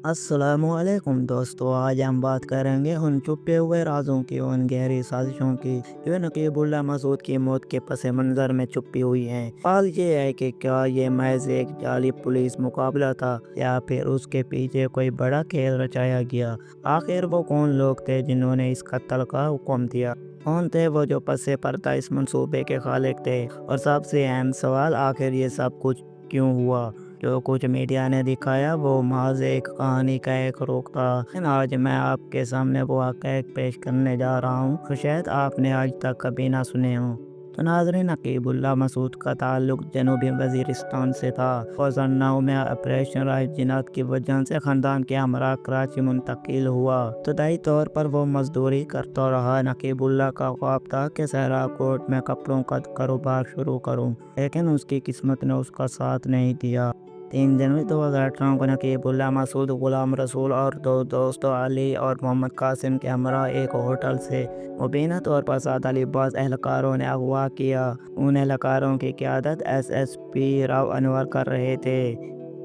अस्सलामुअलैकुम दोस्तों, आज हम बात करेंगे उन छुपे हुए राजों की, उन गहरी साजिशों की जो नकीबुल्लाह मसूद की मौत के पस मंज़र में छुपी हुई हैं। सवाल ये है कि क्या ये महज एक जाली पुलिस मुकाबला था या फिर उसके पीछे कोई बड़ा खेल रचाया गया। आखिर वो कौन लोग थे जिन्होंने इस कत्ल का हुक्म दिया? कौन थे वो जो पसे पर्दा इस मंसूबे के खालिक थे? और सबसे अहम सवाल, आखिर ये सब कुछ क्यों हुआ? जो कुछ मीडिया ने दिखाया वो महज एक कहानी का एक रूप था, लेकिन आज मैं आपके सामने वो हक़ाइक़ पेश करने जा रहा हूँ तो शायद आपने आज तक कभी ना सुने हों। तो नाज़रीन, नकीबुल्लाह मसूद का ताल्लुक जनूबी वज़ीरिस्तान से था। 2009 में ऑपरेशन राइट जिनात की वजह से ख़ानदान के हमरा कराची मुंतकिल हुआ। इब्तदाई तौर पर वो मजदूरी करता रहा। नकीबुल्लाह का ख्वाब था कि सहरा कोट में कपड़ों का कारोबार शुरू करूं, लेकिन उसकी किस्मत ने उसका साथ नहीं दिया। 3 जनवरी 2018 को नकीबुल्लाह मसूद गुलाम रसूल और दो दोस्तों अली और मोहम्मद कासिम के हमरा एक होटल से मुबीना तौर पर सादा लिबास एहलकारों ने अगवा किया। उन एहलकारों की क़यादत SSP राव अनवर कर रहे थे।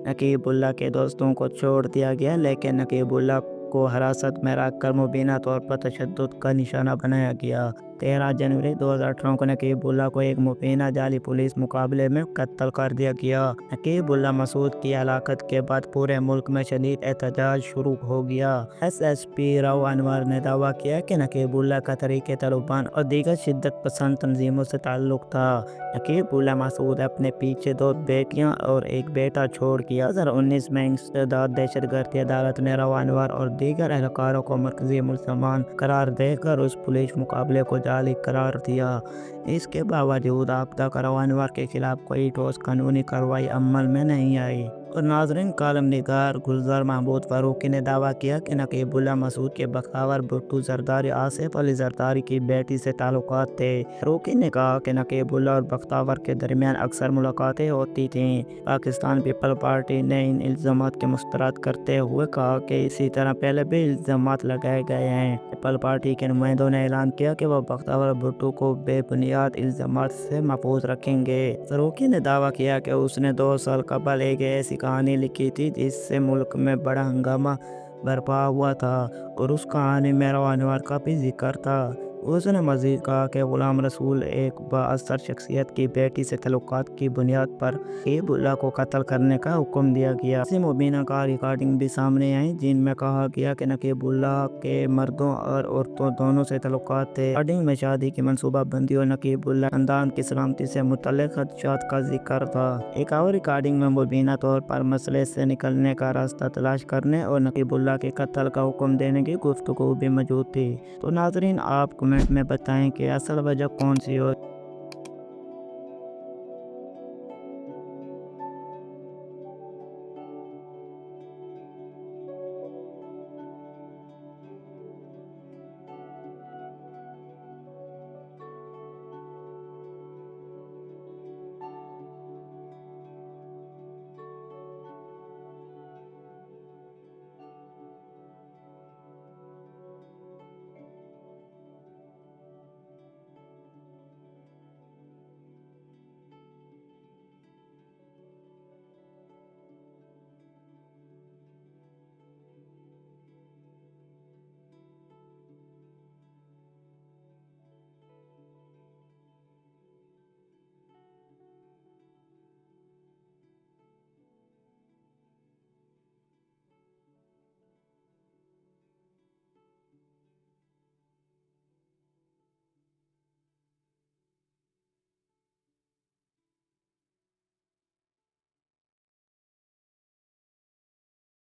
नकीबुल्लाह के दोस्तों को छोड़ दिया गया, लेकिन नकीबुल्लाह को हिरासत में रखकर मुबीना तौर पर तशद्दुद का निशाना बनाया गया। 13 जनवरी 2018 को नकीबुल्लाह को एक मुबीना जाली पुलिस मुकाबले में कत्ल कर दिया गया। नकीबुल्लाह मसूद की हलाकत के बाद पूरे मुल्क में शदीद एहतजाज शुरू हो गया। SSP राव अनवर ने दावा किया कि नकीबुल्लाह का तहरीक तालिबान और दीगर शिद्दत पसंद तंजीमों से ताल्लुक था। नकीबुल्लाह मसूद अपने पीछे 2 बेटियां और एक बेटा छोड़ गया। 2019 में इंसदाद दहशतगर्दी अदालत ने राव अनवर और दीगर एहलकारों को मरकजी मुल्ज़मान करार देकर उस पुलिस मुकाबले को जाली करार दिया। इसके बावजूद अब तक राव अनवर के खिलाफ कोई ठोस कानूनी कार्रवाई अमल में नहीं आई। और नाज़रीन, कालम निगार गुलजार महमूद फारूकी ने दावा किया कि नकीबुल्लाह मसूद के बख्तावर भुट्टो जरदारी आसिफ अली जरदारी की बेटी से ताल्लुकात थे। फारूकी ने कहा कि नकीबुल्लाह और बख्तावर के दरमियान अक्सर मुलाकातें होती थीं। पाकिस्तान पीपल पार्टी ने इन इल्ज़ामात के मुस्तरद करते हुए कहा कि इसी तरह पहले भी इल्ज़ामात लगाए गए हैं। पीपल पार्टी के नुमाइंदों ने ऐलान किया कि वह बख्तावर भुट्टो को बेबुनियाद इल्ज़ामात से महफूज रखेंगे। फारूकी ने दावा किया कि उसने 2 साल कबल एक ऐसी कहानी लिखी थी जिससे मुल्क में बड़ा हंगामा बर्पा हुआ था, और उस कहानी में राव अनवर का भी जिक्र था। उसने मज़ीद कहा कि गुलाम रसूल एक बाअसर शख्सियत की बेटी से तल्लुकात की बुनियाद पर नकीबुल्लाह को कत्ल करने का हुक्म दिया गया। इसी मुबीना का रिकॉर्डिंग भी सामने आई जिनमें कहा गया कि नकीबुल्लाह के मर्दों और औरतों दोनों से तल्लुकात थे। रिकॉर्डिंग में शादी की मनसूबाबंदी और नकीबुल्लाह खानदान की सलामती से मुतल्लिक खदशात का जिक्र था। एक और रिकॉर्डिंग में मुबीना तौर पर मसले से निकलने का रास्ता तलाश करने और नकीबुल्लाह के कत्ल का हुक्म देने की गुफ्तगू भी मौजूद थी। तो नाज़रीन, आप कमेंट में बताएं कि असल वजह कौन सी हो।